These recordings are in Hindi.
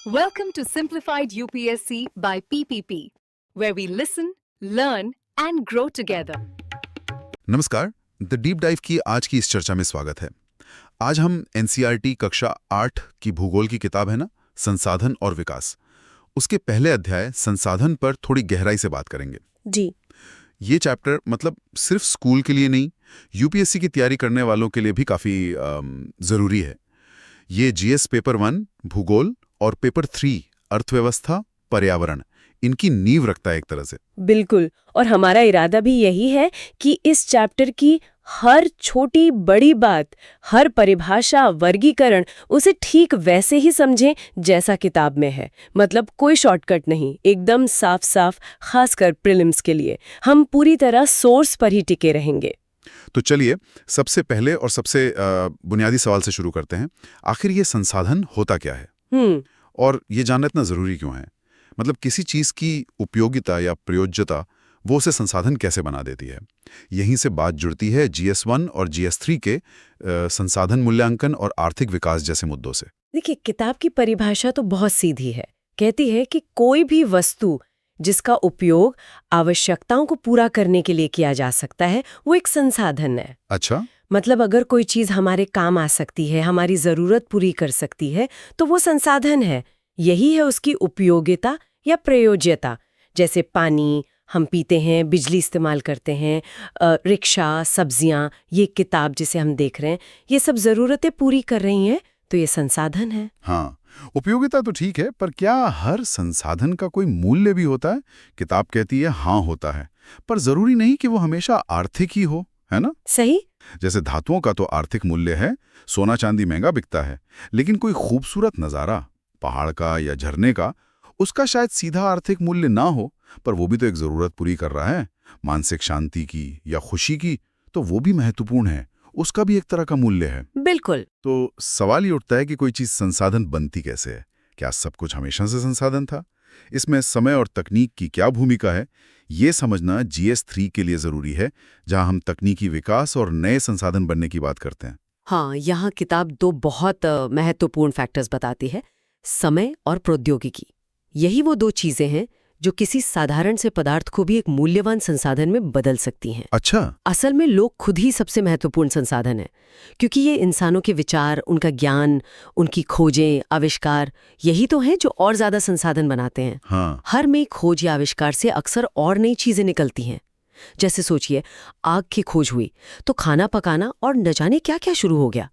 Welcome to Simplified UPSC by PPP, where we listen, learn, and grow together. नमस्कार, द डीप डाइव की आज की इस चर्चा में स्वागत है। आज हम एनसीईआरटी कक्षा 8 की भूगोल की किताब है ना, संसाधन और विकास, उसके पहले अध्याय संसाधन पर थोड़ी गहराई से बात करेंगे। जी। ये चैप्टर मतलब सिर्फ स्कूल के लिए नहीं, यूपीएससी की तैयारी करने वालों के लिए भी काफी जरूरी है। ये जीएस पेपर 1 भूगोल और पेपर 3 अर्थव्यवस्था पर्यावरण, इनकी नींव रखता है एक तरह से। बिल्कुल, और हमारा इरादा भी यही है कि इस चैप्टर की हर छोटी बड़ी बात, हर परिभाषा, वर्गीकरण उसे ठीक वैसे ही समझें जैसा किताब में है। मतलब कोई शॉर्टकट नहीं, एकदम साफ साफ, खासकर प्रीलिम्स के लिए हम पूरी तरह सोर्स पर ही टिके रहेंगे। तो चलिए सबसे पहले और सबसे बुनियादी सवाल से शुरू करते हैं। आखिर ये संसाधन होता क्या है और ये जानना इतना जरूरी क्यों है? मतलब किसी चीज की उपयोगिता या प्रयोज्यता वो उसे संसाधन कैसे बना देती है? यहीं से बात जुड़ती है GS1 और GS3 के संसाधन मूल्यांकन और आर्थिक विकास जैसे मुद्दों से। देखिए, किताब की परिभाषा तो बहुत सीधी है। कहती है कि कोई भी वस्तु जिसका उपयोग आवश्यकताओं को पूरा करने के लिए किया जा सकता है, वो एक संसाधन है। अच्छा, मतलब अगर कोई चीज हमारे काम आ सकती है, हमारी जरूरत पूरी कर सकती है, तो वो संसाधन है। यही है उसकी उपयोगिता या प्रयोज्यता। जैसे पानी हम पीते हैं, बिजली इस्तेमाल करते हैं, रिक्शा, सब्जियां, ये किताब जिसे हम देख रहे हैं, ये सब जरूरतें पूरी कर रही हैं, तो ये संसाधन है। हाँ, उपयोगिता तो ठीक है, पर क्या हर संसाधन का कोई मूल्य भी होता है? किताब कहती है हाँ होता है, पर जरूरी नहीं कि वो हमेशा आर्थिक ही हो, है ना? सही। जैसे धातुओं का तो आर्थिक मूल्य है, सोना चांदी महंगा बिकता है, लेकिन कोई खूबसूरत नज़ारा, पहाड़ का या झरने का, उसका शायद सीधा आर्थिक मूल्य ना हो, पर वो भी तो एक जरूरत पूरी कर रहा है, मानसिक शांति की या खुशी की, तो वो भी महत्वपूर्ण है, उसका भी एक तरह का मूल्य है। बिल्कुल। तो सवाल ये उठता है कि कोई चीज संसाधन बनती कैसे है? क्या सब कुछ हमेशा से संसाधन था? इसमें समय और तकनीक की क्या भूमिका है? ये समझना GS3 के लिए जरूरी है, जहां हम तकनीकी विकास और नए संसाधन बनने की बात करते हैं। हाँ, यहाँ किताब दो बहुत महत्वपूर्ण फैक्टर्स बताती है, समय और प्रौद्योगिकी। यही वो दो चीजें हैं जो किसी साधारण से पदार्थ को भी एक मूल्यवान संसाधन में बदल सकती हैं। अच्छा। असल में लोग खुद ही सबसे महत्वपूर्ण संसाधन है, क्योंकि ये इंसानों के विचार, उनका ज्ञान, उनकी खोजें, आविष्कार, यही तो हैं जो और ज्यादा संसाधन बनाते हैं। हाँ। हर नई खोज या आविष्कार से अक्सर और नई चीजें निकलती हैं। जैसे सोचिए, आग की खोज हुई तो खाना पकाना और न जाने क्या क्या शुरू हो गया।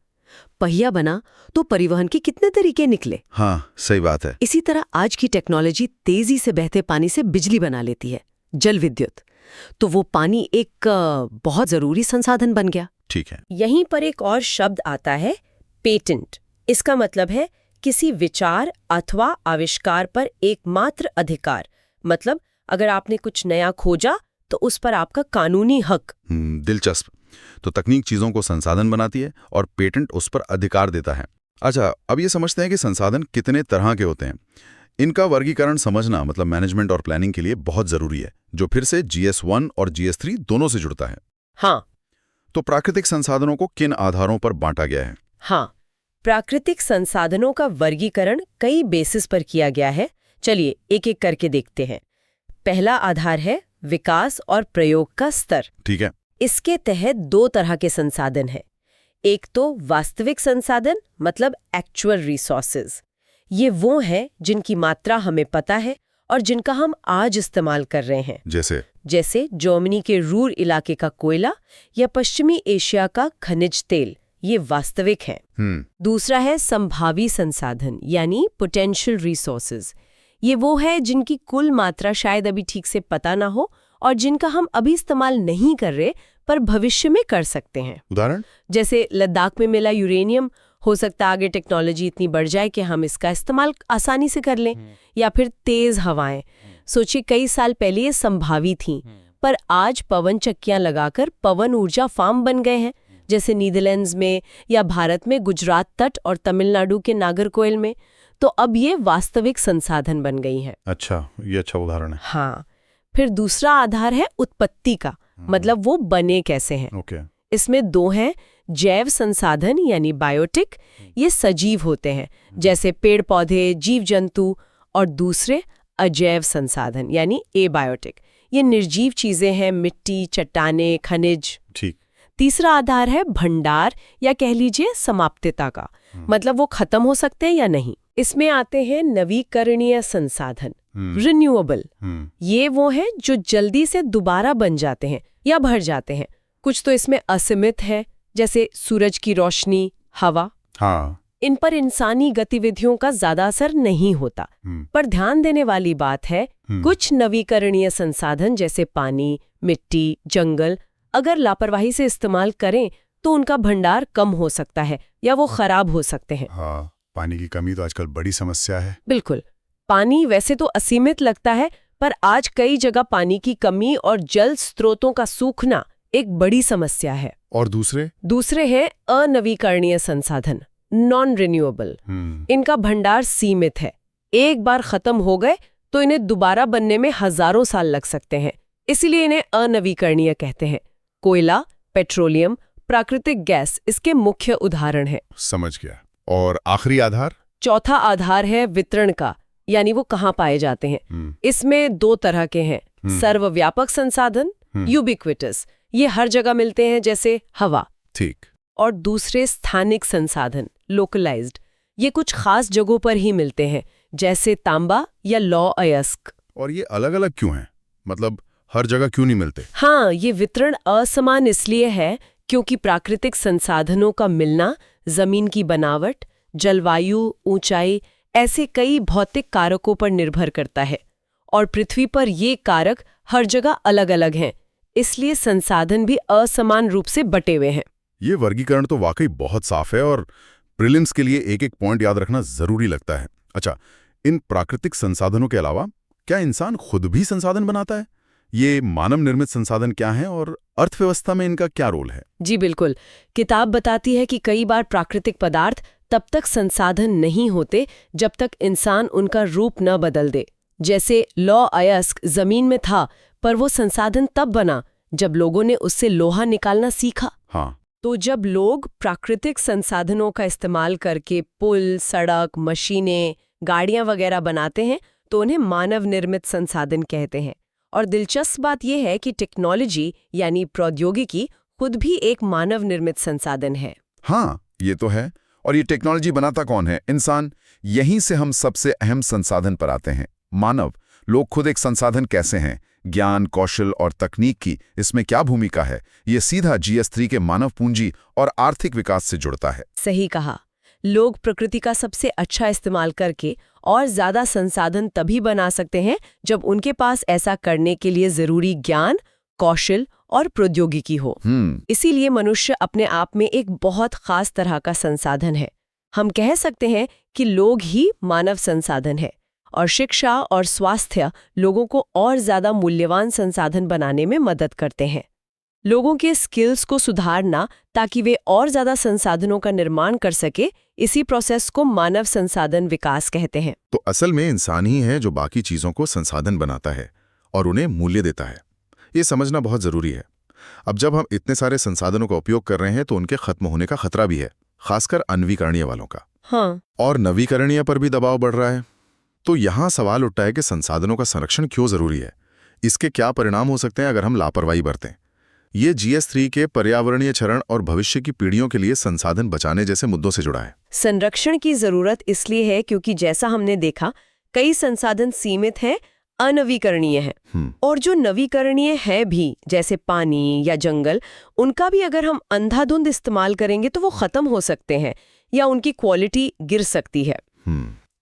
पहिया बना तो परिवहन के कितने तरीके निकले। हाँ, सही बात है। इसी तरह आज की टेक्नोलॉजी तेजी से बहते पानी से बिजली बना लेती है, जल विद्युत। तो वो पानी एक बहुत जरूरी संसाधन बन गया। ठीक है। यहीं पर एक और शब्द आता है, पेटेंट। इसका मतलब है किसी विचार अथवा आविष्कार पर एकमात्र अधिकार। मतलब अगर आपने कुछ नया खोजा तो उस पर आपका कानूनी हक। दिलचस्प। तो तकनीक चीजों को संसाधन बनाती है और पेटेंट उस पर अधिकार देता है। अच्छा, अब ये समझते हैं कि संसाधन कितने तरह के होते हैं। इनका वर्गीकरण समझना मतलब मैनेजमेंट और प्लानिंग के लिए बहुत जरूरी है, जो फिर से GS1 और GS3 दोनों से जुड़ता है। हाँ। तो प्राकृतिक संसाधनों को किन आधारों पर बांटा गया है? हाँ, प्राकृतिक संसाधनों का वर्गीकरण कई बेसिस पर किया गया है। चलिए एक एक करके देखते हैं। पहला आधार है विकास और प्रयोग का स्तर। ठीक है। इसके तहत दो तरह के संसाधन हैं। एक तो वास्तविक संसाधन, मतलब एक्चुअल रिसोर्सेज। ये वो हैं जिनकी मात्रा हमें पता है और जिनका हम आज इस्तेमाल कर रहे हैं। जैसे जर्मनी के रूर इलाके का कोयला या पश्चिमी एशिया का खनिज तेल, ये वास्तविक हैं। दूसरा है संभावी संसाधन, यानी पोटेंशियल रिसोर्सेज। ये वो है जिनकी कुल मात्रा शायद अभी ठीक से पता ना हो और जिनका हम अभी इस्तेमाल नहीं कर रहे पर भविष्य में कर सकते हैं। उदाहरण? जैसे लद्दाख में मिला यूरेनियम, हो सकता है आगे टेक्नोलॉजी इतनी बढ़ जाए कि हम इसका इस्तेमाल आसानी से कर लें। या फिर तेज हवाएं। सोचिए कई साल पहले ये संभावी थीं, पर आज पवन चक्कियां लगाकर पवन ऊर्जा फार्म बन गए हैं, जैसे नीदरलैंड्स में या भारत में गुजरात तट और तमिलनाडु के नागरकोइल में। तो अब ये वास्तविक संसाधन बन गई हैं। अच्छा, ये अच्छा उदाहरण है। हाँ। फिर दूसरा आधार है उत्पत्ति का, मतलब वो बने कैसे हैं। ओके। इसमें दो हैं जैव संसाधन यानी बायोटिक, ये सजीव होते हैं जैसे पेड़ पौधे, जीव जंतु, और दूसरे अजैव संसाधन यानी एबायोटिक, ये निर्जीव चीजें हैं, मिट्टी, चट्टाने, खनिज। ठीक। तीसरा आधार है भंडार या कह लीजिए समाप्तता का, मतलब वो खत्म हो सकते हैं या नहीं। इसमें आते हैं नवीकरणीय संसाधन, रिन्यूएबल। ये वो हैं जो जल्दी से दोबारा बन जाते हैं या भर जाते हैं। कुछ तो इसमें असीमित है, जैसे सूरज की रोशनी, हवा। हाँ। इन पर इंसानी गतिविधियों का ज्यादा असर नहीं होता। पर ध्यान देने वाली बात है, कुछ नवीकरणीय संसाधन जैसे पानी, मिट्टी, जंगल, अगर लापरवाही से इस्तेमाल करें तो उनका भंडार कम हो सकता है या वो खराब हो सकते हैं। हाँ, पानी की कमी तो आजकल बड़ी समस्या है। बिल्कुल। पानी वैसे तो असीमित लगता है, पर आज कई जगह पानी की कमी और जल स्रोतों का सूखना एक बड़ी समस्या है। और दूसरे हैं अनवीकरणीय संसाधन, नॉन रिन्यूएबल। इनका भंडार सीमित है, एक बार खत्म हो गए तो इन्हें दोबारा बनने में हजारों साल लग सकते हैं, इसीलिए इन्हें अनवीकरणीय कहते हैं। कोयला, पेट्रोलियम, प्राकृतिक गैस इसके मुख्य उदाहरण हैं। समझ गया। और आखिरी आधार? चौथा आधार है वितरण का, यानी वो कहाँ पाए जाते हैं। इसमें दो तरह के हैं, सर्वव्यापक संसाधन, यूबिक्विटस, ये हर जगह मिलते हैं जैसे हवा। ठीक। और दूसरे स्थानिक संसाधन, लोकलाइज्ड, ये कुछ खास जगहों पर ही मिलते हैं जैसे तांबा या लौह अयस्क। और ये अलग अलग क्यों हैं? मतलब हर जगह क्यों नहीं मिलते? हाँ, ये वितरण असमान इसलिए है क्योंकि प्राकृतिक संसाधनों का मिलना जमीन की बनावट, जलवायु, ऊंचाई, ऐसे कई भौतिक कारकों पर निर्भर करता है, और पृथ्वी पर ये कारक हर जगह अलग अलग हैं, इसलिए संसाधन भी असमान रूप से बटे हुए हैं। ये वर्गीकरण तो वाकई बहुत साफ है और प्रीलिम्स के लिए एक एक पॉइंट याद रखना जरूरी लगता है। अच्छा, इन प्राकृतिक संसाधनों के अलावा क्या इंसान खुद भी संसाधन बनाता है? ये मानव निर्मित संसाधन क्या हैं और अर्थव्यवस्था में इनका क्या रोल है? जी बिल्कुल। किताब बताती है कि कई बार प्राकृतिक पदार्थ तब तक संसाधन नहीं होते जब तक इंसान उनका रूप न बदल दे। जैसे लौह अयस्क जमीन में था, पर वो संसाधन तब बना जब लोगों ने उससे लोहा निकालना सीखा। हाँ। तो जब लोग प्राकृतिक संसाधनों का इस्तेमाल करके पुल, सड़क, मशीनें, गाड़ियां वगैरह बनाते हैं तो उन्हें मानव निर्मित संसाधन कहते हैं। और दिलचस्प बात यह है कि टेक्नोलॉजी यानी प्रौद्योगिकी खुद भी एक मानव निर्मित संसाधन है। हाँ, ये तो है। और ये टेक्नोलॉजी बनाता कौन है? इंसान। यहीं से हम सबसे अहम संसाधन पर आते हैं, मानव। लोग खुद एक संसाधन कैसे हैं? ज्ञान, कौशल और तकनीक की इसमें क्या भूमिका है? ये सीधा GS3 के मानव पूंजी और आर्थिक विकास से जुड़ता है। सही कहा। लोग प्रकृति का सबसे अच्छा इस्तेमाल करके और ज्यादा संसाधन तभी बना सकते हैं जब उनके पास ऐसा करने के लिए जरूरी ज्ञान, कौशल और प्रौद्योगिकी हो। इसीलिए मनुष्य अपने आप में एक बहुत खास तरह का संसाधन है। हम कह सकते हैं कि लोग ही मानव संसाधन है, और शिक्षा और स्वास्थ्य लोगों को और ज्यादा मूल्यवान संसाधन बनाने में मदद करते हैं। लोगों के स्किल्स को सुधारना ताकि वे और ज्यादा संसाधनों का निर्माण कर सके, इसी प्रोसेस को मानव संसाधन विकास कहते हैं। तो असल में इंसान ही है जो बाकी चीजों को संसाधन बनाता है और उन्हें मूल्य देता है। ये समझना बहुत जरूरी है। अब जब हम इतने सारे संसाधनों का उपयोग कर रहे हैं तो उनके खत्म होने का खतरा भी है, खासकर अनवीकरणीय वालों का। हाँ। और नवीकरणीय पर भी दबाव बढ़ रहा है। तो यहाँ सवाल उठता है कि संसाधनों का संरक्षण क्यों जरूरी है? इसके क्या परिणाम हो सकते हैं अगर हम लापरवाही बरतें? ये GS3 के पर्यावरणीय क्षरण और भविष्य की पीढ़ियों के लिए संसाधन बचाने जैसे मुद्दों से जुड़ा है। संरक्षण की जरूरत इसलिए है क्योंकि जैसा हमने देखा, कई संसाधन सीमित हैं, अनवीकरणीय हैं। और जो नवीकरणीय है भी, जैसे पानी या जंगल, उनका भी अगर हम अंधाधुंध इस्तेमाल करेंगे तो वो खत्म हो सकते हैं या उनकी क्वालिटी गिर सकती है।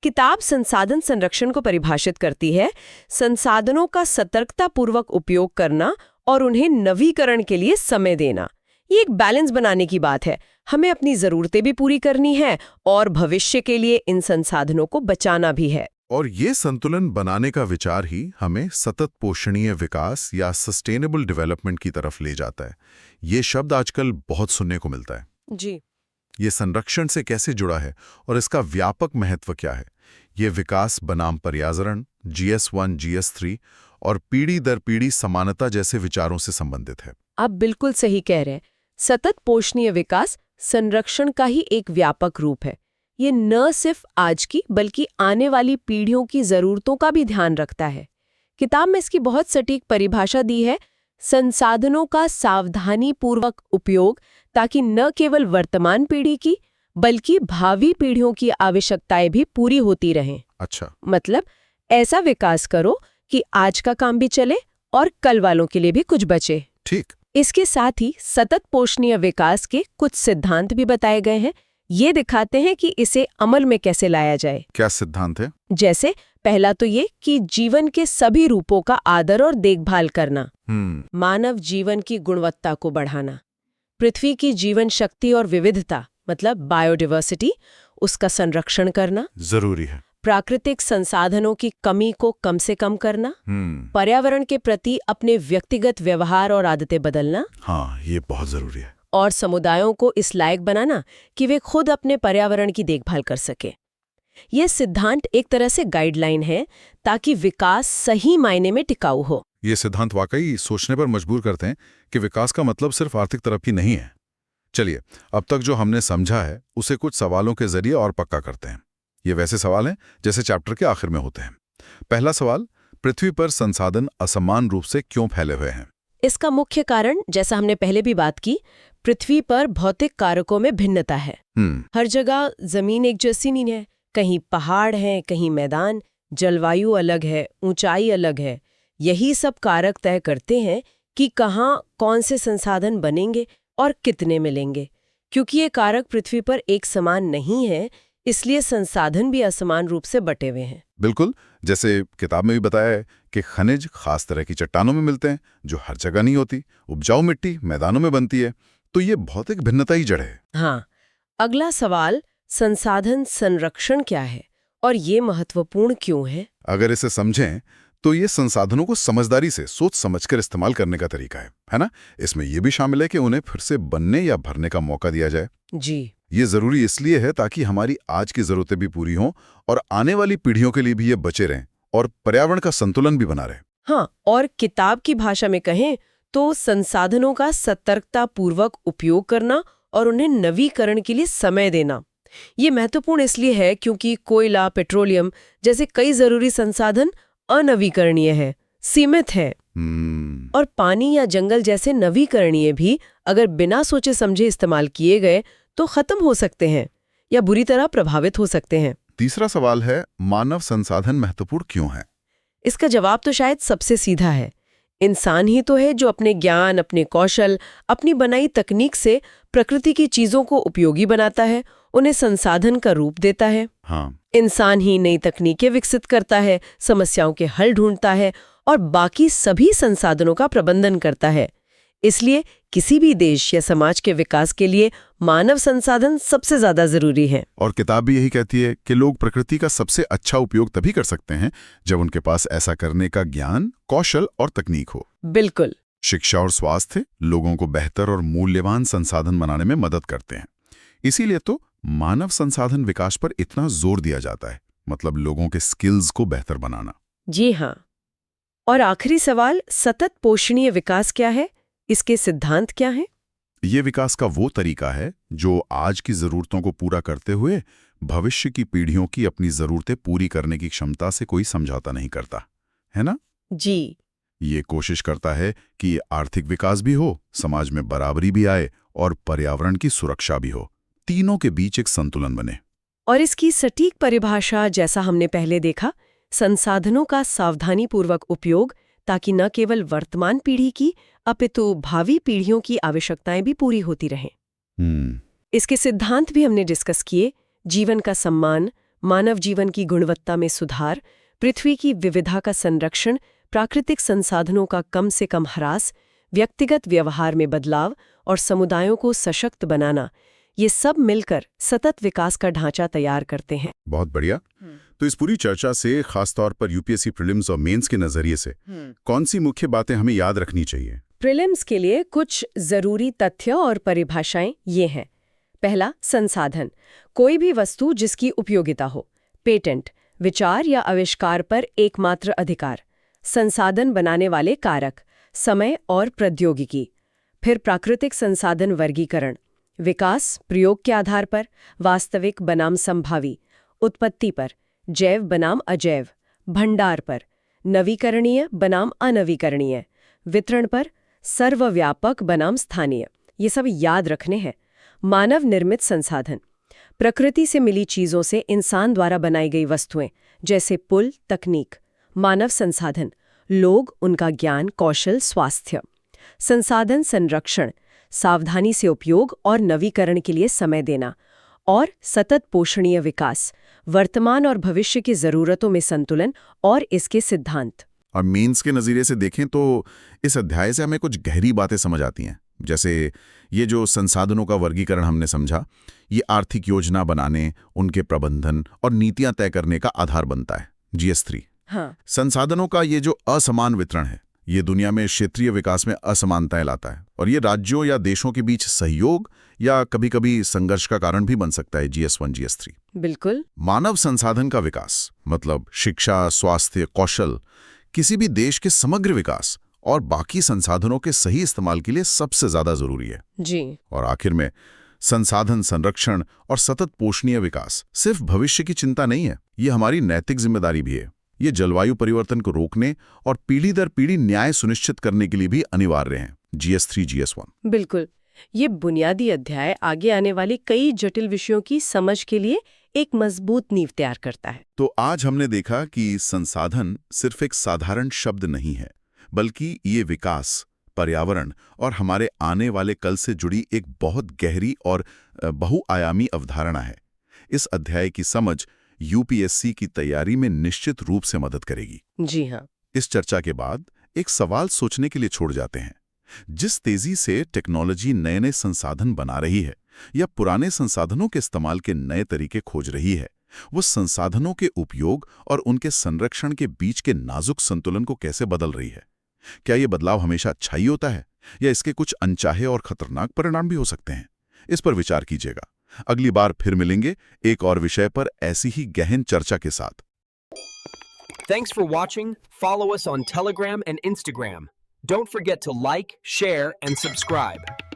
किताब संसाधन संरक्षण को परिभाषित करती है, संसाधनों का सतर्कतापूर्वक उपयोग करना और उन्हें नवीकरण के लिए समय देना। ये एक बैलेंस बनाने की बात है। हमें अपनी जरूरतें भी पूरी करनी है और भविष्य के लिए इन संसाधनों को बचाना भी है। और ये संतुलन बनाने का विचार ही हमें सतत पोषणीय विकास या सस्टेनेबल डेवलपमेंट की तरफ ले जाता है। ये शब्द आजकल बहुत सुनने को मिलता है। जी। ये संरक्षण से कैसे जुड़ा है और इसका व्यापक महत्व क्या है? ये विकास बनाम पर्यावरण, GS1, GS3 और पीढ़ी दर पीढ़ी समानता जैसे विचारों से संबंधित है। आप बिल्कुल सही कह रहे हैं। सतत पोषणीय विकास संरक्षण का ही एक व्यापक रूप है। ये न सिर्फ आज की बल्कि आने वाली पीढ़ियों की जरूरतों का भी ध्यान रखता है। किताब में इसकी बहुत सटीक परिभाषा दी है, संसाधनों का सावधानीपूर्वक उपयोग, ताकि न केवल वर्तमान पीढ़ी की बल्कि भावी पीढ़ियों की आवश्यकताएं भी पूरी होती रहें। अच्छा। मतलब ऐसा विकास करो कि आज का काम भी चले और कल वालों के लिए भी कुछ बचे। ठीक। इसके साथ ही सतत पोषणीय विकास के कुछ सिद्धांत भी बताए गए हैं। ये दिखाते हैं कि इसे अमल में कैसे लाया जाए। क्या सिद्धांत है? जैसे पहला तो ये कि जीवन के सभी रूपों का आदर और देखभाल करना, मानव जीवन की गुणवत्ता को बढ़ाना, पृथ्वी की जीवन शक्ति और विविधता मतलब बायोडाइवर्सिटी, उसका संरक्षण करना जरूरी है। प्राकृतिक संसाधनों की कमी को कम से कम करना, पर्यावरण के प्रति अपने व्यक्तिगत व्यवहार और आदतें बदलना, हाँ, ये बहुत जरूरी है। और समुदायों को इस लायक बनाना कि वे खुद अपने पर्यावरण की देखभाल कर सके। ये सिद्धांत एक तरह से गाइडलाइन है ताकि विकास सही मायने में टिकाऊ हो। ये सिद्धांत वाकई सोचने पर मजबूर करते हैं कि विकास का मतलब सिर्फ आर्थिक तरक्की नहीं है। चलिए, अब तक जो हमने समझा है उसे कुछ सवालों के जरिए और पक्का करते हैं। ये वैसे सवाल हैं जैसे चैप्टर के आखिर में होते हैं। पहला सवाल, पृथ्वी पर संसाधन असमान रूप से क्यों फैले हुए हैं? इसका मुख्य कारण, जैसा हमने पहले भी बात की, पृथ्वी पर भौतिक कारकों में भिन्नता है। हर जगह जमीन एक जैसी नहीं है। कहीं पहाड़ हैं, कहीं मैदान, जलवायु अलग है, ऊंचाई अलग है। यही सब कारक तय करते हैं कि कहाँ कौन से संसाधन बनेंगे और कितने मिलेंगे। क्योंकि ये कारक पृथ्वी पर एक समान नहीं है, इसलिए संसाधन भी असमान रूप से बटे हुए हैं। बिल्कुल, जैसे किताब में भी बताया है कि खनिज खास तरह की चट्टानों में मिलते हैं जो हर जगह नहीं होती। उपजाऊ मिट्टी मैदानों में बनती है। तो ये भौतिक भिन्नता ही जड़ है। हाँ। अगला सवाल, संसाधन संरक्षण क्या है और ये महत्वपूर्ण क्यों है? अगर इसे समझें तो ये संसाधनों को समझदारी से सोच समझकर इस्तेमाल करने का तरीका है ना? इसमें यह भी शामिल है कि उन्हें फिर से बनने या भरने का मौका दिया जाए। जी। ये जरूरी इसलिए है ताकि हमारी आज की जरूरतें भी पूरी हों और आने वाली पीढ़ियों के लिए भी ये बचे रहें और पर्यावरण का संतुलन भी बना रहे। हाँ, और किताब की भाषा में कहें तो संसाधनों का सतर्कतापूर्वक उपयोग करना और उन्हें नवीकरण के लिए समय देना। ये महत्वपूर्ण इसलिए है क्योंकि कोयला, पेट्रोलियम जैसे कई जरूरी संसाधन अनवीकरणीय है, सीमित है। और पानी या जंगल जैसे नवीकरणीय भी अगर बिना सोचे समझे इस्तेमाल किए गए तो खत्म हो सकते हैं या बुरी तरह प्रभावित हो सकते हैं। तीसरा सवाल है, मानव संसाधन महत्वपूर्ण क्यों है? इसका जवाब तो शायद सबसे सीधा है। इंसान ही तो है जो अपने ज्ञान, अपने कौशल, अपनी बनाई तकनीक से प्रकृति की चीजों को उपयोगी बनाता है, उन्हें संसाधन का रूप देता है। हाँ। इंसान ही नई तकनीकें विकसित करता है, समस्याओं के हल ढूंढता है और बाकी सभी संसाधनों का प्रबंधन करता है। इसलिए किसी भी देश या समाज के विकास के लिए मानव संसाधन सबसे ज्यादा जरूरी है। और किताब भी यही कहती है कि लोग प्रकृति का सबसे अच्छा उपयोग तभी कर सकते हैं जब उनके पास ऐसा करने का ज्ञान, कौशल और तकनीक हो। बिल्कुल। शिक्षा और स्वास्थ्य लोगों को बेहतर और मूल्यवान संसाधन बनाने में मदद करते हैं। इसीलिए तो मानव संसाधन विकास पर इतना जोर दिया जाता है, मतलब लोगों के स्किल्स को बेहतर बनाना। जी हाँ। और आखिरी सवाल, सतत पोषणीय विकास क्या है? इसके सिद्धांत क्या हैं? ये विकास का वो तरीका है जो आज की जरूरतों को पूरा करते हुए भविष्य की पीढ़ियों की अपनी जरूरतें पूरी करने की क्षमता से कोई समझौता नहीं करता, है ना? जी। ये कोशिश करता है कि आर्थिक विकास भी हो, समाज में बराबरी भी आए और पर्यावरण की सुरक्षा भी हो, तीनों के बीच एक संतुलन बने। और इसकी सटीक परिभाषा, जैसा हमने पहले देखा, संसाधनों का सावधानीपूर्वक उपयोग ताकि न केवल वर्तमान पीढ़ी की अपितु भावी पीढ़ियों की आवश्यकताएं भी पूरी होती रहें। इसके सिद्धांत भी हमने डिस्कस किए। जीवन का सम्मान, मानव जीवन की गुणवत्ता में सुधार, पृथ्वी की विविधता का संरक्षण, प्राकृतिक संसाधनों का कम से कम ह्रास, व्यक्तिगत व्यवहार में बदलाव और समुदायों को सशक्त बनाना, ये सब मिलकर सतत विकास का ढांचा तैयार करते हैं। बहुत बढ़िया। तो इस पूरी चर्चा से खासतौर पर यूपीएससी प्रीलिम्स और मेंस के नजरिए से कौन सी मुख्य बातें हमें याद रखनी चाहिए? प्रीलिम्स के लिए कुछ जरूरी तथ्य और परिभाषाएं ये हैं। पहला, संसाधन, कोई भी वस्तु जिसकी उपयोगिता हो। पेटेंट, विचार या आविष्कार पर एकमात्र अधिकार। संसाधन बनाने वाले कारक, समय और प्रौद्योगिकी। फिर प्राकृतिक संसाधन वर्गीकरण, विकास प्रयोग के आधार पर, वास्तविक बनाम संभावी, उत्पत्ति पर, जैव बनाम अजैव, भंडार पर, नवीकरणीय बनाम अनवीकरणीय, वितरण पर, सर्वव्यापक बनाम स्थानीय। ये सब याद रखने हैं। मानव निर्मित संसाधन, प्रकृति से मिली चीजों से इंसान द्वारा बनाई गई वस्तुएं, जैसे पुल, तकनीक। मानव संसाधन, लोग, उनका ज्ञान, कौशल, स्वास्थ्य। संसाधन संरक्षण, सावधानी से उपयोग और नवीकरण के लिए समय देना। और सतत पोषणीय विकास, वर्तमान और भविष्य की जरूरतों में संतुलन और इसके सिद्धांत। और मेंस के नज़रिए से देखें तो इस अध्याय से हमें कुछ गहरी बातें समझ आती हैं। जैसे ये जो संसाधनों का वर्गीकरण हमने समझा, ये आर्थिक योजना बनाने, उनके प्रबंधन और नीतियां तय करने का आधार बनता है। GS3। हाँ, संसाधनों का ये जो असमान वितरण है, ये दुनिया में क्षेत्रीय विकास में असमानताएं लाता है और ये राज्यों या देशों के बीच सहयोग या कभी-कभी संघर्ष का कारण भी बन सकता है। GS1, GS3। बिल्कुल। मानव संसाधन का विकास मतलब शिक्षा, स्वास्थ्य, कौशल, किसी भी देश के समग्र विकास और बाकी संसाधनों के सही इस्तेमाल के लिए सबसे ज्यादा जरूरी है। जी। और आखिर में संसाधन संरक्षण और सतत पोषणीय विकास सिर्फ भविष्य की चिंता नहीं है, ये हमारी नैतिक जिम्मेदारी भी है। ये जलवायु परिवर्तन को रोकने और पीढ़ी दर पीढ़ी न्याय सुनिश्चित करने के लिए भी अनिवार्य हैं। GS3, GS1। बिल्कुल। ये बुनियादी अध्याय आगे आने वाली कई जटिल विषयों की समझ के लिए एक मजबूत नींव तैयार करता है। तो आज हमने देखा कि संसाधन सिर्फ एक साधारण शब्द नहीं है, बल्कि ये विकास, पर्यावरण और हमारे आने वाले कल से जुड़ी एक बहुत गहरी और बहुआयामी अवधारणा है। इस अध्याय की समझ UPSC की तैयारी में निश्चित रूप से मदद करेगी। जी हाँ। इस चर्चा के बाद एक सवाल सोचने के लिए छोड़ जाते हैं। जिस तेजी से टेक्नोलॉजी नए नए संसाधन बना रही है या पुराने संसाधनों के इस्तेमाल के नए तरीके खोज रही है, वो संसाधनों के उपयोग और उनके संरक्षण के बीच के नाजुक संतुलन को कैसे बदल रही है? क्या ये बदलाव हमेशा अच्छा ही होता है या इसके कुछ अनचाहे और खतरनाक परिणाम भी हो सकते हैं? इस पर विचार कीजिएगा। अगली बार फिर मिलेंगे एक और विषय पर ऐसी ही गहन चर्चा के साथ। Thanks for watching. Follow us on Telegram and Instagram. Don't forget to like, share, and subscribe.